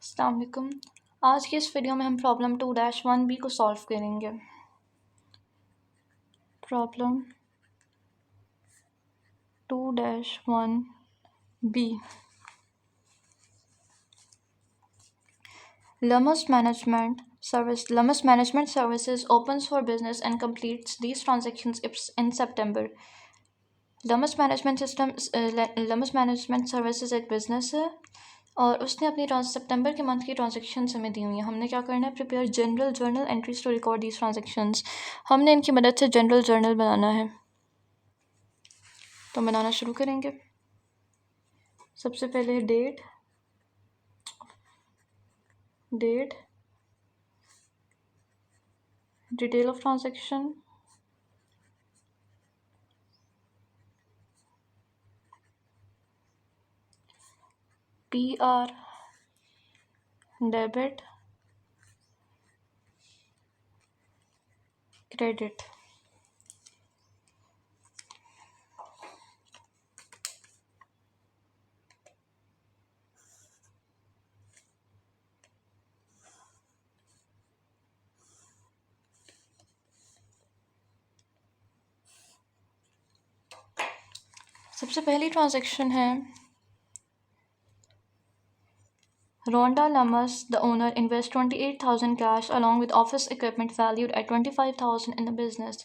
अस्सलाम वालेकुम। आज की इस वीडियो में हम प्रॉब्लम 2-1B को सॉल्व करेंगे। Problem 2-1B। Lummus Management Services opens for business and completes these transactions in September. Lummus Management Services एक बिजनेस है और उसने अपनी सितंबर के मंथ की ट्रांजेक्शन्स हमें दी हुई हैं। हमने क्या करना है, prepare general journal entries to record these transactions. हमने इनकी मदद से जनरल जर्नल बनाना है, तो बनाना शुरू करेंगे। सबसे पहले date detail of transaction, PR debit credit. सबसे पहली ट्रांजेक्शन है Rhonda Lummus, the owner, invests 28,000 cash along with office equipment valued at 25,000 in the business.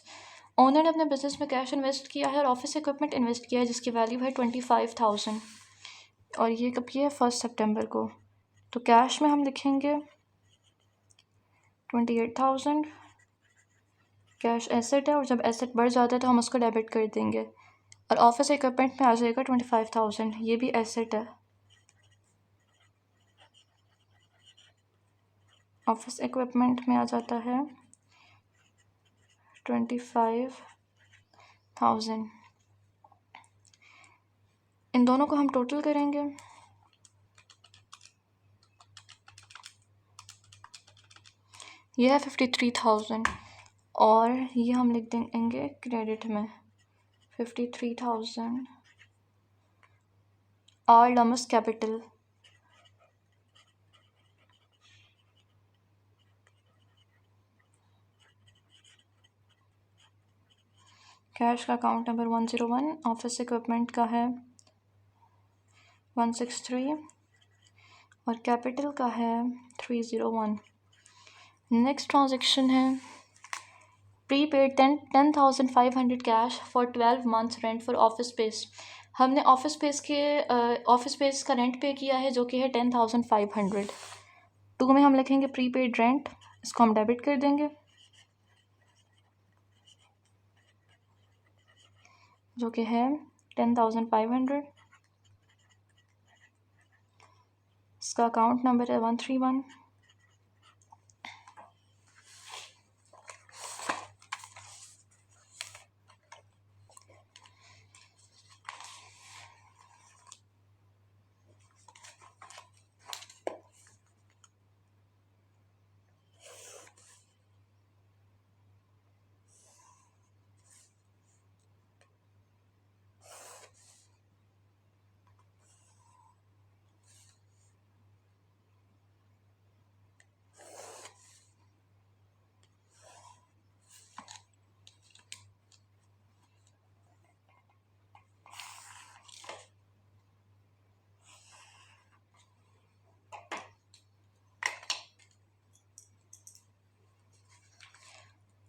Owner ने अपने बिजनेस में कैश इन्वेस्ट किया है और ऑफिस इक्विपमेंट इन्वेस्ट किया है जिसकी वैल्यू है 25,000 और ये कब की है, 1 सितंबर को। तो कैश में हम लिखेंगे 28,000। कैश एसेट है और जब एसेट बढ़ जाता है तो हम उसको डेबिट कर देंगे और ऑफिस इक्विपमेंट में आ जाएगा 25,000, ये भी एसेट है। ऑफिस इक्विपमेंट में आ जाता है 25,000। इन दोनों को हम टोटल करेंगे। ये है 53,000 और ये हम लिख देंगे क्रेडिट में 53,000 और लमस कैपिटल। कैश का अकाउंट नंबर 101, ऑफिस इक्विपमेंट का है 163 और कैपिटल का है 301। नेक्स्ट ट्रांजेक्शन है prepaid 10,500 cash for 12 months rent for office space. हमने ऑफिस स्पेस का रेंट पे किया है जो कि है 10,500। टू में हम लिखेंगे प्रीपेड रेंट, इसको हम डेबिट कर देंगे जो कि है 10,500। इसका अकाउंट नंबर है 131।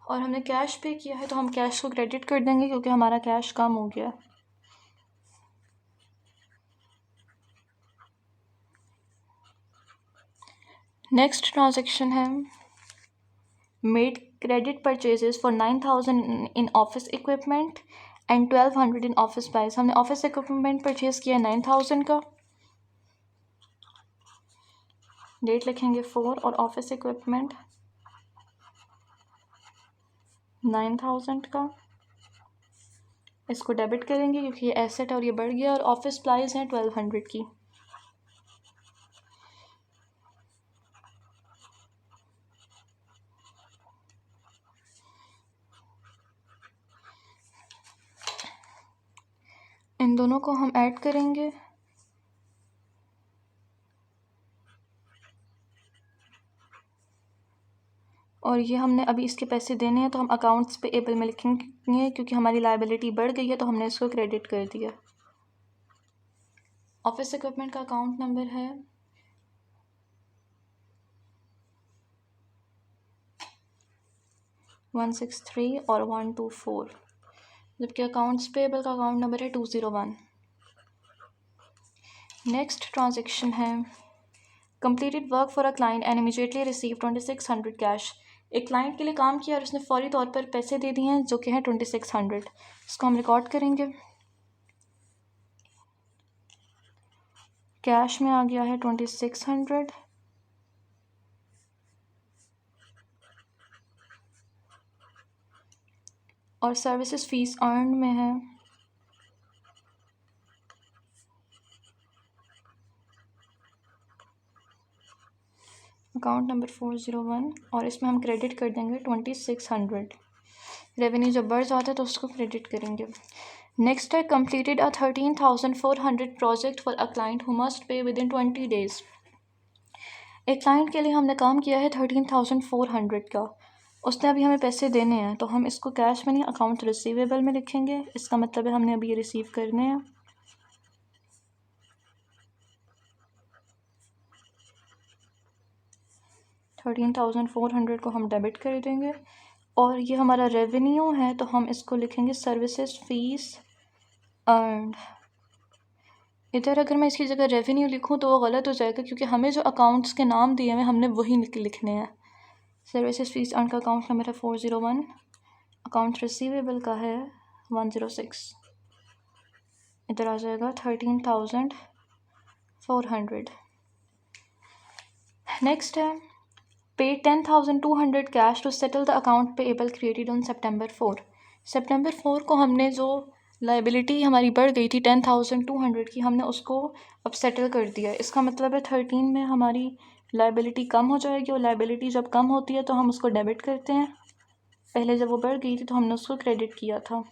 और हमने कैश पे किया है तो हम कैश को क्रेडिट कर देंगे क्योंकि हमारा कैश कम हो गया। नेक्स्ट ट्रांजेक्शन है made credit purchases for 9,000 in office equipment and 1,200 in office spice. हमने ऑफिस इक्विपमेंट परचेज किया 9,000 का, डेट लिखेंगे 4 और ऑफिस इक्विपमेंट 9,000 का, इसको डेबिट करेंगे क्योंकि ये एसेट और ये बढ़ गया और ऑफिस सप्लाईज हैं 1,200 की। इन दोनों को हम ऐड करेंगे और ये हमने अभी इसके पैसे देने हैं, तो हम अकाउंट्स पे एबल में लिखेंगे क्योंकि हमारी लायबिलिटी बढ़ गई है तो हमने इसको क्रेडिट कर दिया। ऑफिस इक्विपमेंट का अकाउंट नंबर है 163 और 124, जबकि अकाउंट्स पेबल का अकाउंट नंबर है 201। नेक्स्ट ट्रांजेक्शन है completed work for a client and immediately receive 2600 cash. एक क्लाइंट के लिए काम किया और उसने फौरी तौर पर पैसे दे दिए हैं जो कि हैं 2600। इसको हम रिकॉर्ड करेंगे। कैश में आ गया है 2600 और सर्विसेज फीस अर्न में है अकाउंट नंबर 401 और इसमें हम क्रेडिट कर देंगे 2600। रेवेन्यू जब बढ़ जाता है तो उसको क्रेडिट करेंगे। नेक्स्ट है completed a 13,400 project for a client who must pay with in 20 days. एक क्लाइंट के लिए हमने काम किया है 13,400 का, उसने अभी हमें पैसे देने हैं, तो हम इसको कैश में नहीं अकाउंट रिसीवेबल में लिखेंगे। इसका मतलब है हमने अभी ये रिसीव करने हैं। $13,400 को हम डेबिट कर देंगे और ये हमारा रेवेन्यू है तो हम इसको लिखेंगे सर्विसेज फीस अर्नड। इधर अगर मैं इसकी जगह रेवेन्यू लिखूं तो वो गलत हो जाएगा क्योंकि हमें जो अकाउंट्स के नाम दिए हुए हमने वही लिखने हैं। सर्विसेज फीस अर्न का अकाउंट नंबर है 401, अकाउंट रिसीवेबल का है 106। इधर आ जाएगा 13,400। नेक्स्ट है pay 10,200 cash to settle the account payable created on September 4। September 4 को हमने जो लाइबिलिटी हमारी बढ़ गई थी 10,200 की, हमने उसको अब सेटल कर दिया। इसका मतलब है 13 में हमारी लाइबिलिटी कम हो जाएगी और लाइबिलिटी जब कम होती है तो हम उसको डेबिट करते हैं। पहले जब वो बढ़ गई थी तो हमने उसको क्रेडिट किया था।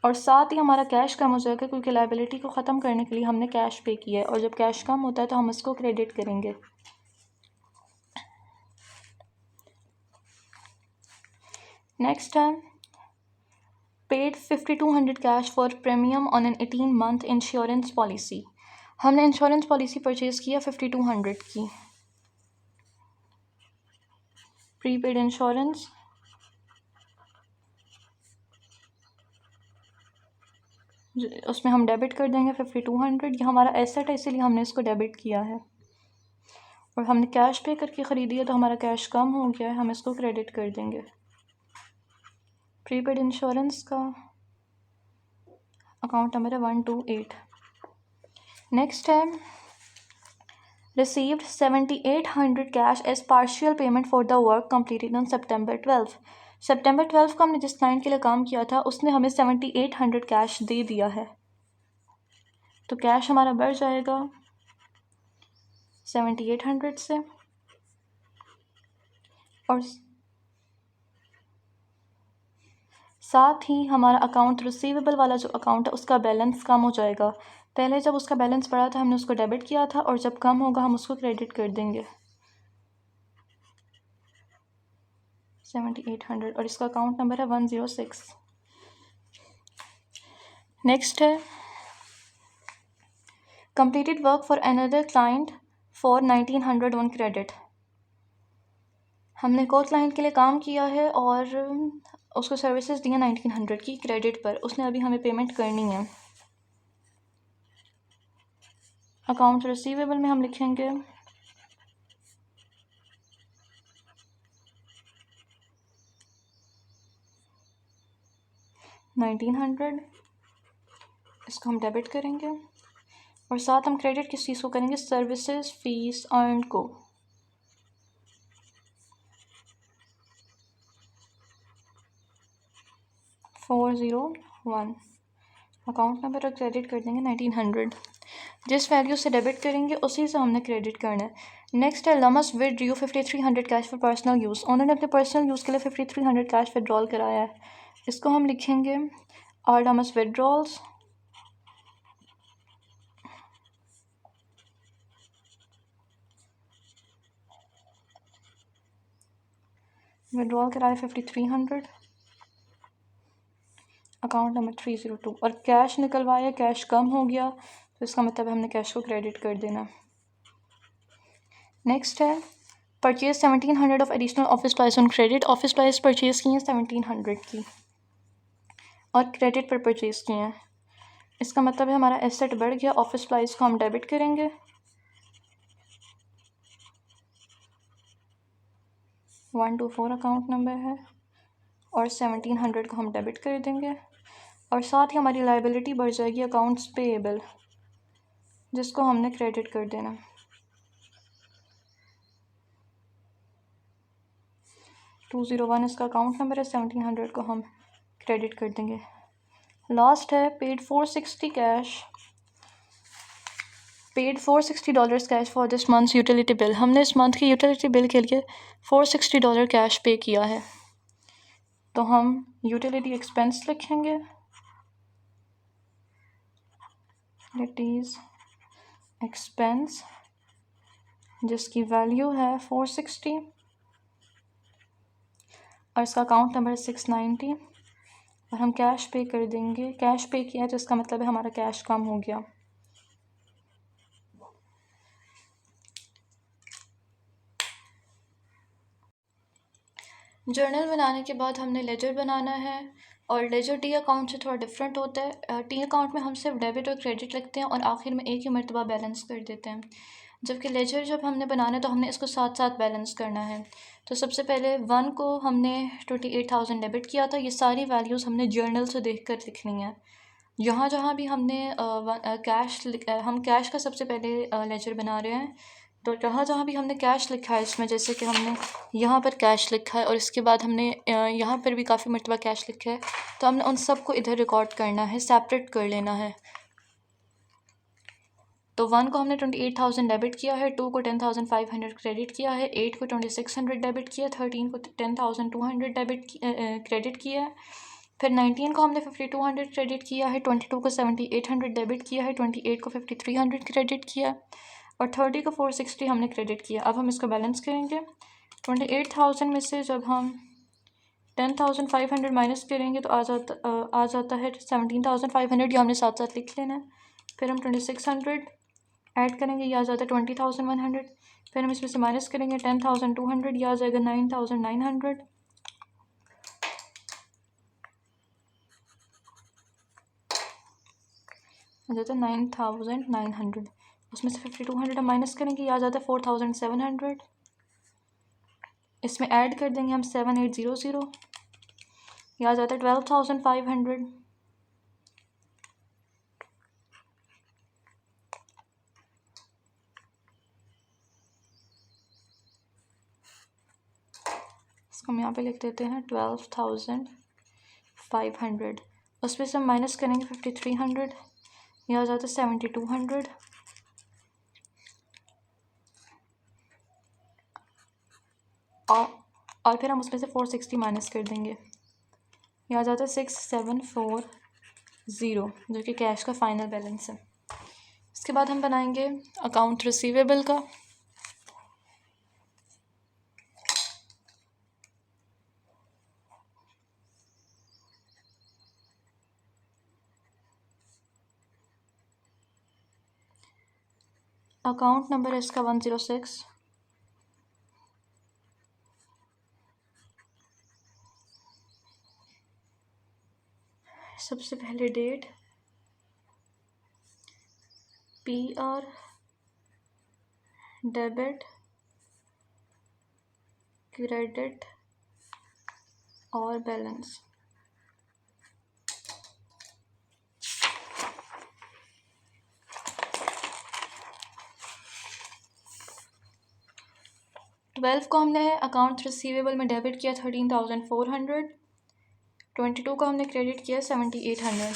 और साथ ही हमारा कैश कम हो जाएगा क्योंकि लाइबिलिटी को ख़त्म करने के लिए हमने कैश पे किया है और जब कैश कम होता है तो हम इसको क्रेडिट करेंगे। नेक्स्ट है paid 5,200 cash for premium on an 18-month insurance policy. हमने इंश्योरेंस पॉलिसी परचेज़ किया 5,200 की प्रीपेड इंश्योरेंस। उसमें हम डेबिट कर देंगे 5,200। ये हमारा एसेट है इसीलिए हमने इसको डेबिट किया है और हमने कैश पे करके ख़रीदी है तो हमारा कैश कम हो गया है, हम इसको क्रेडिट कर देंगे। प्रीपेड इंश्योरेंस का अकाउंट नंबर है 128। नेक्स्ट है received 7,800 cash as partial payment for the work completed on September 12। September 12 को हमने जिस क्लाइंट के लिए काम किया था उसने हमें 7,800 कैश दे दिया है, तो कैश हमारा बढ़ जाएगा 7,800 से और साथ ही हमारा अकाउंट रिसीवेबल वाला जो अकाउंट है उसका बैलेंस कम हो जाएगा। पहले जब उसका बैलेंस बढ़ा था हमने उसको डेबिट किया था और जब कम होगा हम उसको क्रेडिट कर देंगे 7,800 और इसका अकाउंट नंबर है 106। नेक्स्ट है completed work for another client for 1,900 on credit. हमने एक और क्लाइंट के लिए काम किया है और उसको सर्विसेज दी है 1,900 की क्रेडिट पर, उसने अभी हमें पेमेंट करनी है। अकाउंट रिसीवेबल में हम लिखेंगे 1,900, इसको हम डेबिट करेंगे और साथ हम क्रेडिट किस चीज़ को करेंगे, सर्विसेज फीस अर्न को। $401 अकाउंट नंबर और क्रेडिट कर देंगे 1,900। जिस वैल्यू से डेबिट करेंगे उसी से हमने क्रेडिट करना है। नेक्स्ट है लमस withdraw 5,300 cash for personal use. Owner ने अपने पर्सनल यूज़ के लिए 5,300 कैश विड्रॉल कराया है। इसको हम लिखेंगे और लमस विड्रॉल्स विड्रॉल कराया 5300, अकाउंट नंबर 302, और कैश निकलवाया, कैश कम हो गया तो इसका मतलब हमने कैश को क्रेडिट कर देना। नेक्स्ट है purchase 1700 of additional office price on credit. Office price purchase की हैं 1700 की और क्रेडिट पर परचेज़ किए हैं। इसका मतलब है हमारा एसेट बढ़ गया, ऑफिस प्राइस को हम डेबिट करेंगे, 124 अकाउंट नंबर है, और 1700 को हम डेबिट कर देंगे, और साथ ही हमारी लाइबिलिटी बढ़ जाएगी अकाउंट्स पेएबल, जिसको हमने क्रेडिट कर देना। $201 इसका अकाउंट नंबर है, 1700 को हम क्रेडिट कर देंगे। लास्ट है paid $460 cash for this months utility bill. हमने इस मंथ की यूटिलिटी बिल के लिए $460 कैश पे किया है, तो हम यूटिलिटी एक्सपेंस लिखेंगे, यूटिलिटीज एक्सपेंस जिसकी वैल्यू है 460 और इसका अकाउंट नंबर 690, और हम कैश पे कर देंगे। कैश पे किया है तो इसका मतलब है हमारा कैश कम हो गया। जर्नल बनाने के बाद हमने लेजर बनाना है, और लेजर टी अकाउंट से थोड़ा डिफरेंट होता है। टी अकाउंट में हम सिर्फ डेबिट और क्रेडिट लिखते हैं और आखिर में एक ही मरतबा बैलेंस कर देते हैं, जबकि लेजर जब हमने बनाना है तो हमने इसको साथ साथ बैलेंस करना है। तो सबसे पहले 1 को हमने 28,000 डेबिट किया था। ये सारी वैल्यूज़ हमने जर्नल से देख कर लिखनी है। जहाँ जहाँ भी हमने हम कैश का सबसे पहले लेजर बना रहे हैं, तो जहाँ जहाँ भी हमने कैश लिखा है इसमें, जैसे कि हमने यहाँ पर कैश लिखा है और इसके बाद हमने यहाँ पर भी काफ़ी मरतबा कैश लिखा है, तो हमने उन सब को इधर रिकॉर्ड करना है, सेपरेट कर लेना है। तो 1 को हमने 28,000 डेबिट किया है, 2 को 10,500 क्रेडिट किया है, 8 को 2600 डेबिट किया, 13 को 10,200 डेबिट क्रेडिट किया है, फिर 19 को हमने 5200 क्रेडिट किया है, 22 को 7800 डेबिट किया है, 28 को 5300 क्रेडिट किया, और 30 को 460 हमने क्रेडिट किया। अब हम इसका बैलेंस करेंगे। 28,000 में से जब हम 10,500 माइनस करेंगे तो आ जाता है 17,500, ये हमने साथ साथ लिख लेना है। फिर हम 2600 ऐड करेंगे, यह आ जाता है 20,100। फिर हम इसमें से माइनस करेंगे 10,200, यह आ जाएगा 9,900। आ जाता है 9,900। उसमें से 5,200 हम माइनस करेंगे, यह आ जाता है 4,700। इसमें ऐड कर देंगे हम 7,800, यह आ जाता है 12,500। इसको हम यहाँ पे लिख देते हैं 12,500। उसमें से हम माइनस करेंगे 5,300, यह आ जाता है 7,200। और फिर हम उसमें से 460 माइनस कर देंगे, यह आ जाता है 6,740, जो कि कैश का फाइनल बैलेंस है। इसके बाद हम बनाएंगे अकाउंट रिसीवेबल का। अकाउंट नंबर है इसका 106। सबसे पहले डेट PR, डेबिट, क्रेडिट और बैलेंस। ट्वेल्व को हमने अकाउंट रिसीवेबल में डेबिट किया 13,400, 22 को हमने क्रेडिट किया 7,800।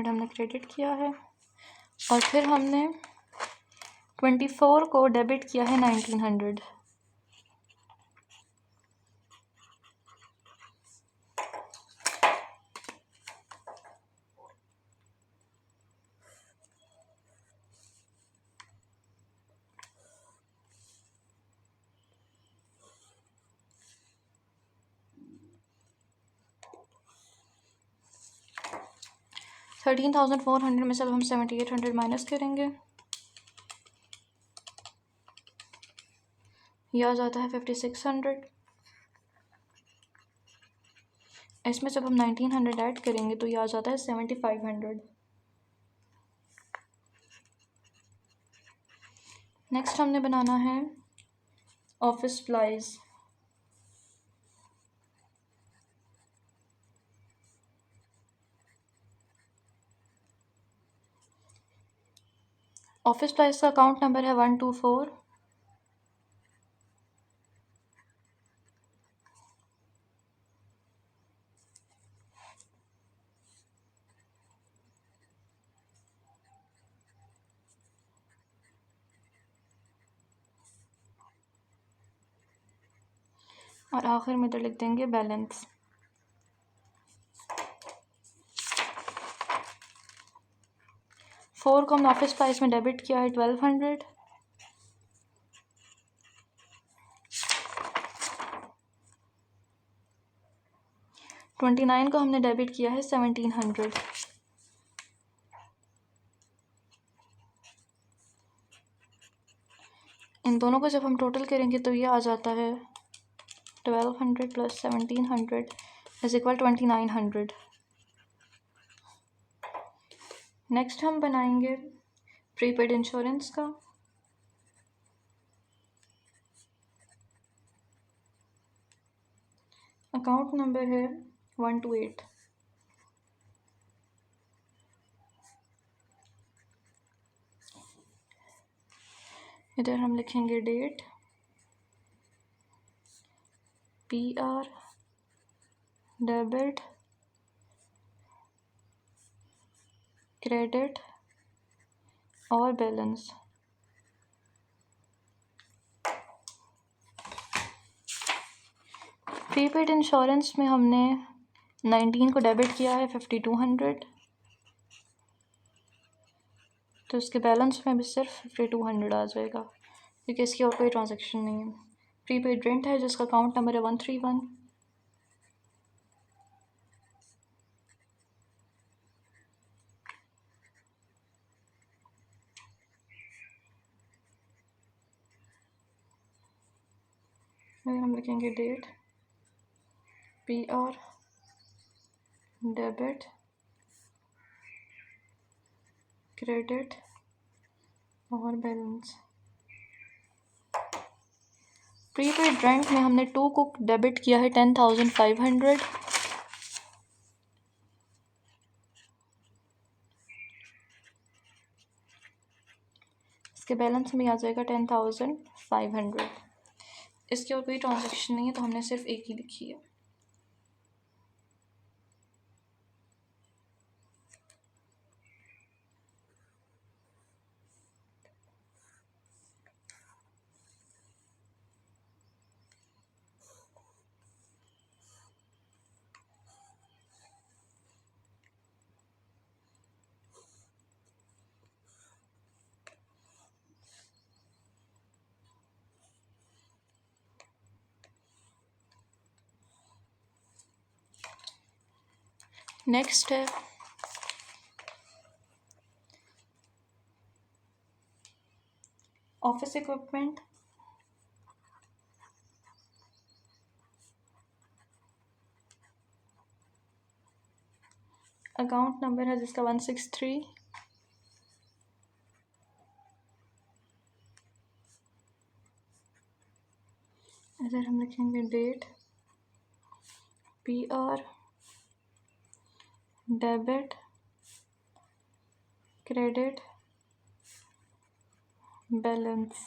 हमने क्रेडिट किया है, और फिर हमने 24 को डेबिट किया है 1,900। 13,400 में से अब हम 7,800 माइनस करेंगे, यह आ जाता है 5,600। इसमें जब हम 1,900 ऐड करेंगे तो यह आ जाता है 7,500। नेक्स्ट हमने बनाना है ऑफिस सप्लाइज। ऑफिस सप्लाइज का अकाउंट नंबर है 124। और आखिर में इधर लिख देंगे बैलेंस। फोर को हमने ऑफिस प्राइस में डेबिट किया है 1,200। ट्वेंटी नाइन को हमने डेबिट किया है 1,700। इन दोनों को जब हम टोटल करेंगे तो ये आ जाता है 1,200 प्लस 1,700 इज इक्वल 2,900। नेक्स्ट हम बनाएंगे प्रीपेड इंश्योरेंस का। अकाउंट नंबर है 128। इधर हम लिखेंगे डेट, PR, डेबिट, क्रेडिट और बैलेंस। प्रीपेड इंश्योरेंस में हमने 19 को डेबिट किया है 5,200, तो इसके बैलेंस में भी सिर्फ 5,200 आ जाएगा क्योंकि इसकी और कोई ट्रांजैक्शन नहीं है। प्रीपेड रेंट है जिसका अकाउंट नंबर है 131। फिर हम लिखेंगे डेट, PR, डेबिट, क्रेडिट और बैलेंस। प्रीपेड रेंट में हमने 2 को डेबिट किया है 10,500। इसके बैलेंस में आ जाएगा 10,500। इसकी और कोई ट्रांजैक्शन नहीं है तो हमने सिर्फ एक ही लिखी है। नेक्स्ट है ऑफिस इक्विपमेंट। अकाउंट नंबर है जिसका 163। इधर हम लिखेंगे date, PR, debit, credit, balance.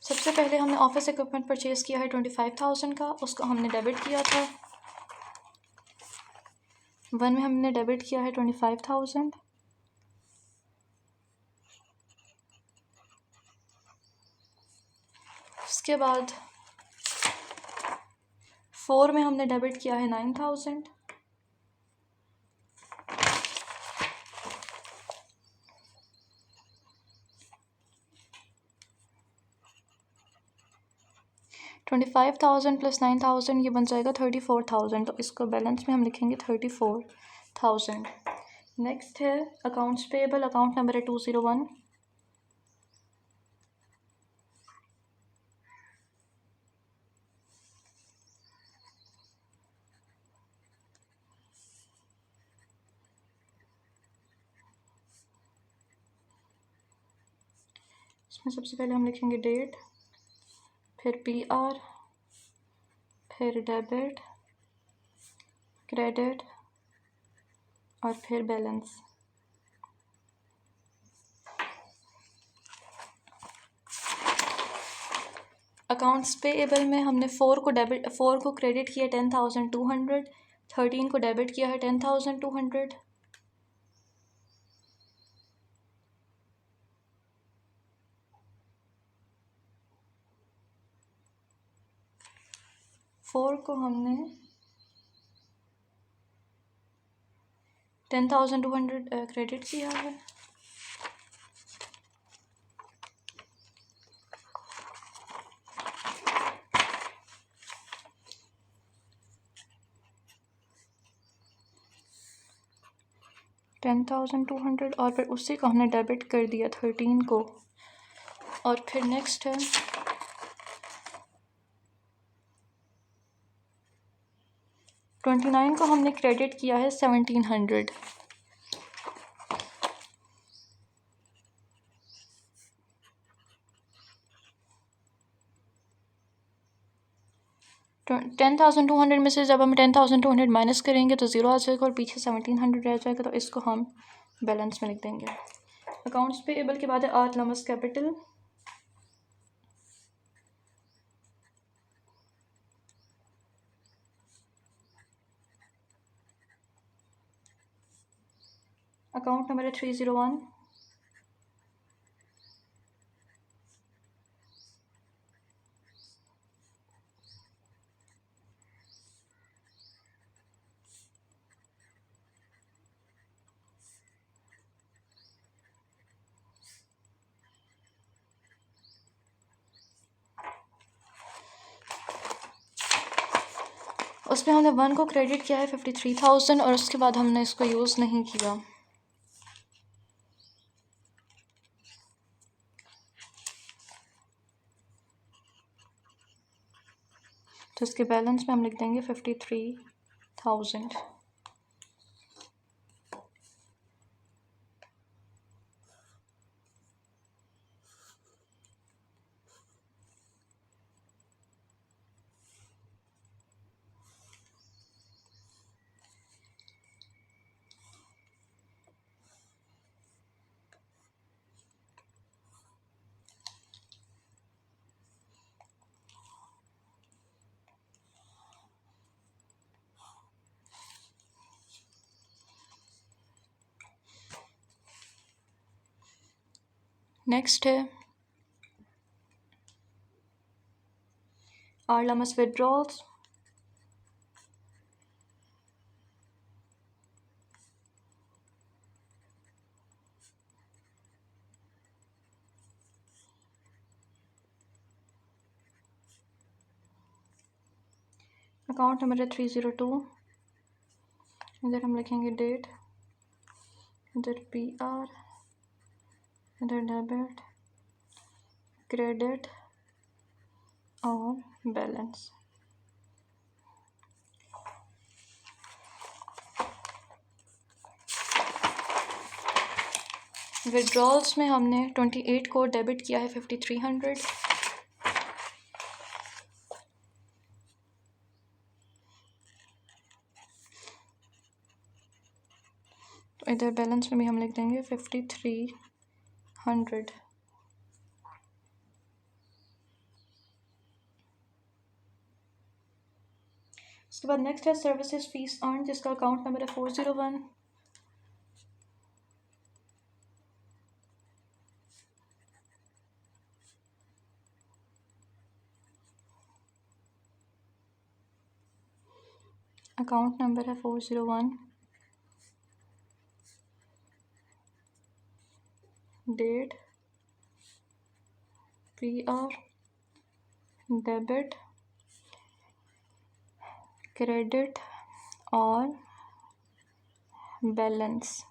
सबसे पहले हमने ऑफिस इक्विपमेंट परचेज़ किया है 25,000 का, उसको हमने डेबिट किया था। 1 में हमने डेबिट किया है 25,000। उसके बाद 4 में हमने डेबिट किया है 9,000। 25,000 प्लस 9,000 ये बन जाएगा 34,000, तो इसको बैलेंस में हम लिखेंगे 34,000। नेक्स्ट है अकाउंट्स पेएबल, अकाउंट नंबर है 201। इसमें सबसे पहले हम लिखेंगे डेट, फिर PR, फिर डेबिट, क्रेडिट और फिर बैलेंस। अकाउंट्स पेएबल में हमने 4 को क्रेडिट किया 10,200, 13 को डेबिट किया है 10,200, 4 को हमने 10,200 क्रेडिट किया है, $10,200 और फिर उसी को हमने डेबिट कर दिया 13 को। और फिर नेक्स्ट है $29 को हमने क्रेडिट किया है 1,700। तो 10,200 में से जब हम 10,200 माइनस करेंगे तो ज़ीरो आ जाएगा और पीछे 1,700 रह जाएगा, तो इसको हम बैलेंस में लिख देंगे। अकाउंट्स पेएबल के बाद है आर लमस कैपिटल। अकाउंट नंबर है 301। उसमें हमने 1 को क्रेडिट किया है 53,000 और उसके बाद हमने इसको यूज़ नहीं किया, तो इसके बैलेंस में हम लिख देंगे 53,000। नेक्स्ट है आर लमस विड्रॉल्स। अकाउंट नंबर है 302। इधर हम लिखेंगे डेट, इधर PR, इधर डेबिट, क्रेडिट और बैलेंस। विड्रॉल्स में हमने 28 को डेबिट किया है 5,300, तो इधर बैलेंस में भी हम लिख देंगे 5,300। उसके बाद नेक्स्ट है सर्विसेज फीस अर्न, जिसका अकाउंट नंबर है 401। अकाउंट नंबर है 401, डेट, PR, डेबिट क्रेडिट और बैलेंस।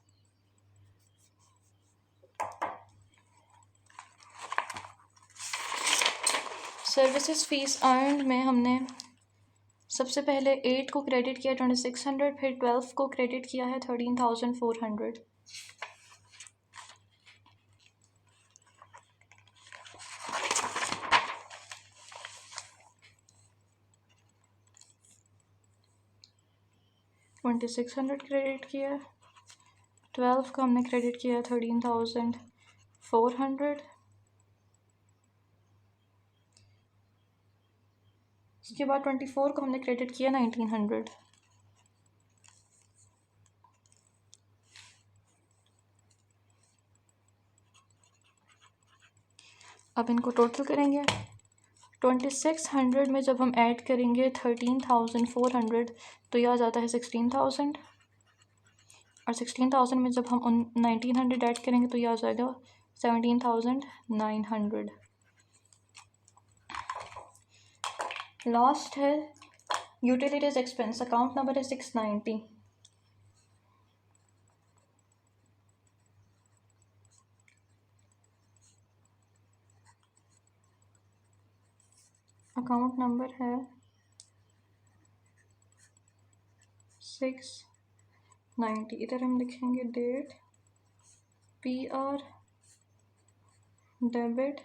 सर्विसेज फीस अर्नड में हमने सबसे पहले 8 को क्रेडिट किया 2600, फिर 12 को क्रेडिट किया है 13,400। $2600 क्रेडिट किया, 12 का हमने क्रेडिट किया 13,400। उसके बाद 24 को हमने क्रेडिट किया 1900। अब इनको टोटल करेंगे। 2600 में जब हम ऐड करेंगे 13,400 तो यह आ जाता है 16,000, और 16,000 में जब हम 1900 ऐड करेंगे तो यह आ जाएगा 17,900। लास्ट है यूटिलिटीज एक्सपेंस, अकाउंट नंबर है 690। अकाउंट नंबर है 690। इधर हम लिखेंगे डेट, PR, डेबिट,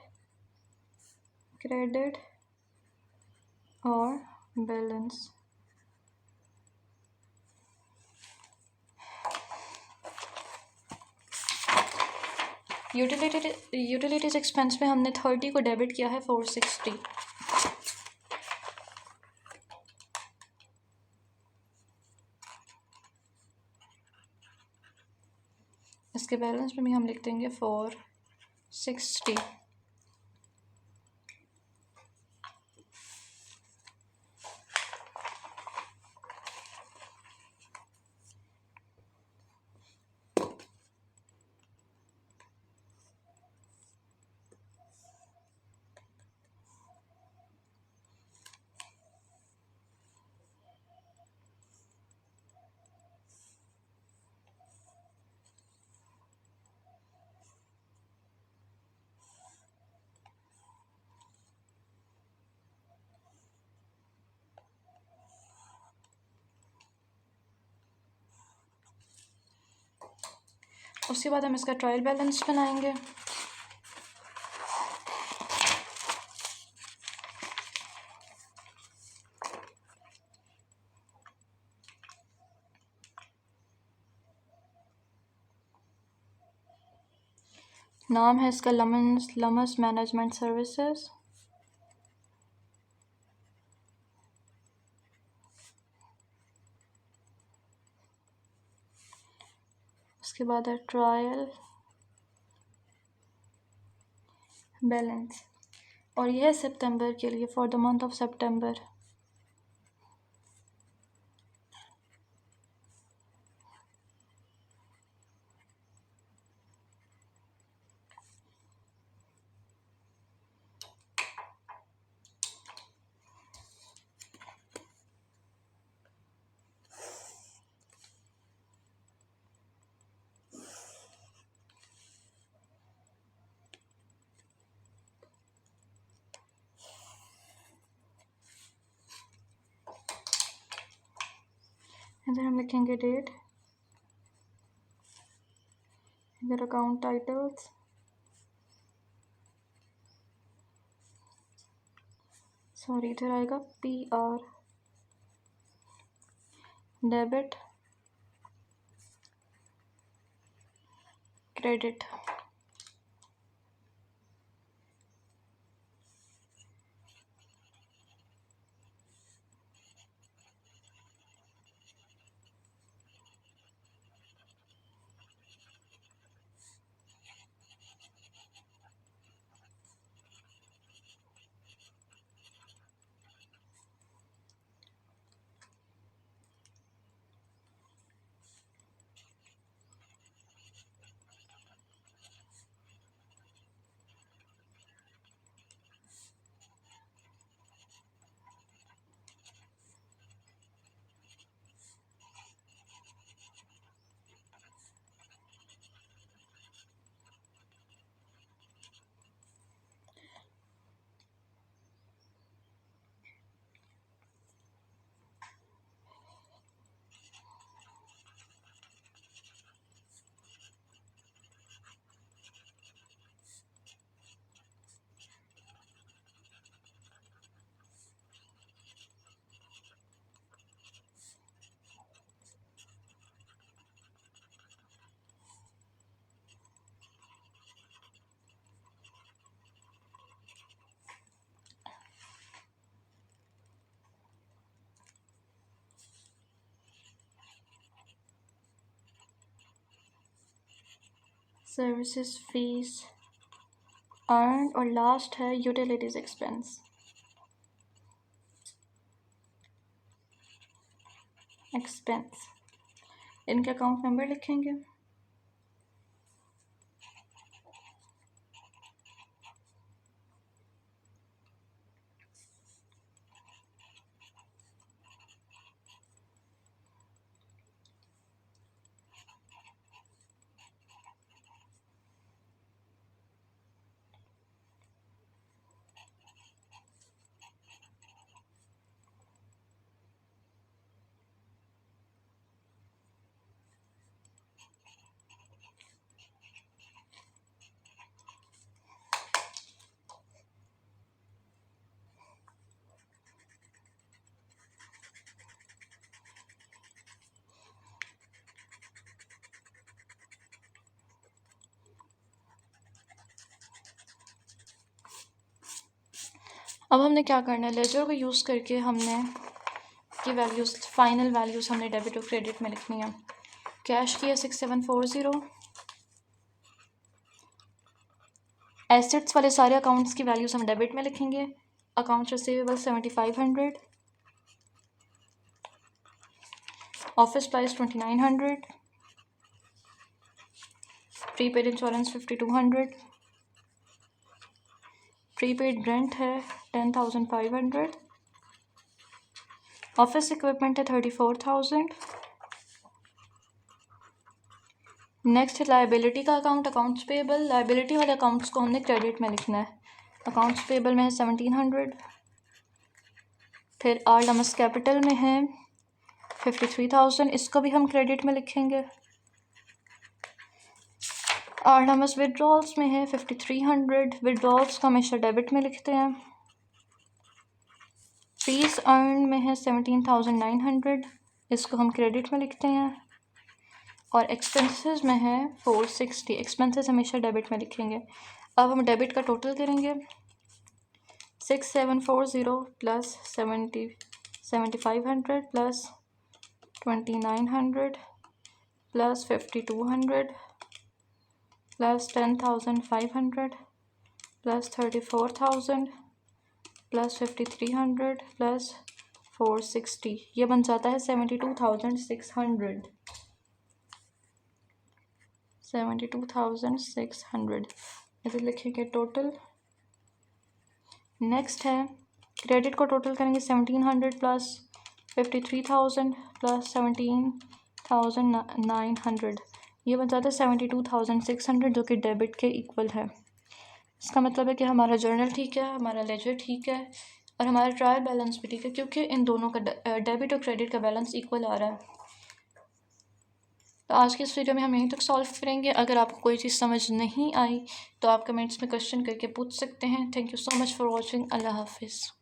क्रेडिट और बैलेंस। यूटिलिटीज एक्सपेंस में हमने 30 को डेबिट किया है 460। इसके बैलेंस में भी हम लिख देंगे 460। उसके बाद हम इसका ट्रायल बैलेंस बनाएंगे। नाम है इसका लमस मैनेजमेंट सर्विसेज। उसके बाद है ट्रायल बैलेंस, और यह है सितंबर के लिए, फॉर द मंथ ऑफ सितंबर। इधर हम लिखेंगे डेट, इधर अकाउंट टाइटल्स, सॉरी इधर आएगा PR, debit, credit. Services fees earn और लास्ट है यूटिलिटीज एक्सपेंस। इनके अकाउंट नंबर लिखेंगे। अब हमने क्या करना है, लेजर को यूज़ करके हमने की वैल्यूज़, फाइनल वैल्यूज़ हमने डेबिट और क्रेडिट में लिखनी है। कैश की है 6740। एसेट्स वाले सारे अकाउंट्स की वैल्यूज़ हम डेबिट में लिखेंगे। Accounts receivable 7500, office price 2900, prepaid insurance 5200, prepaid rent है 10,500, ऑफिस इक्विपमेंट है 34,000। नेक्स्ट है लाइबिलिटी का अकाउंट, अकाउंट्स पेबल। लाइबिलिटी वाले अकाउंट्स को हमने क्रेडिट में लिखना है। अकाउंट्स पेबल में है 1700। फिर आरडमस कैपिटल में है 53,000, इसको भी हम क्रेडिट में लिखेंगे। आरडमस विड्रॉल्स में है 5300, विड्रॉल्स को हमेशा डेबिट में लिखते हैं। फीस अर्न में है 17,900, इसको हम क्रेडिट में लिखते हैं। और एक्सपेंसेस में है 460, एक्सपेंसेस हमेशा डेबिट में लिखेंगे। अब हम डेबिट का टोटल करेंगे। 6740 plus 7500 plus 2900 plus 5200 plus 10,500 plus 34,000 plus 5300 plus 460, ये बन जाता है 72,600। 72,600 इसे लिखेंगे टोटल। नेक्स्ट है क्रेडिट को टोटल करेंगे। 1700 प्लस 53,000 प्लस 17,900, ये बन जाता है 72,600, जो कि डेबिट के इक्वल है। इसका मतलब है कि हमारा जर्नल ठीक है, हमारा लेजर ठीक है और हमारा ट्रायल बैलेंस भी ठीक है, क्योंकि इन दोनों का डेबिट और क्रेडिट का बैलेंस इक्वल आ रहा है। तो आज के इस वीडियो में हम यहीं तक सॉल्व करेंगे। अगर आपको कोई चीज़ समझ नहीं आई तो आप कमेंट्स में क्वेश्चन करके पूछ सकते हैं। Thank you so much for watching. अल्लाह हाफिज़।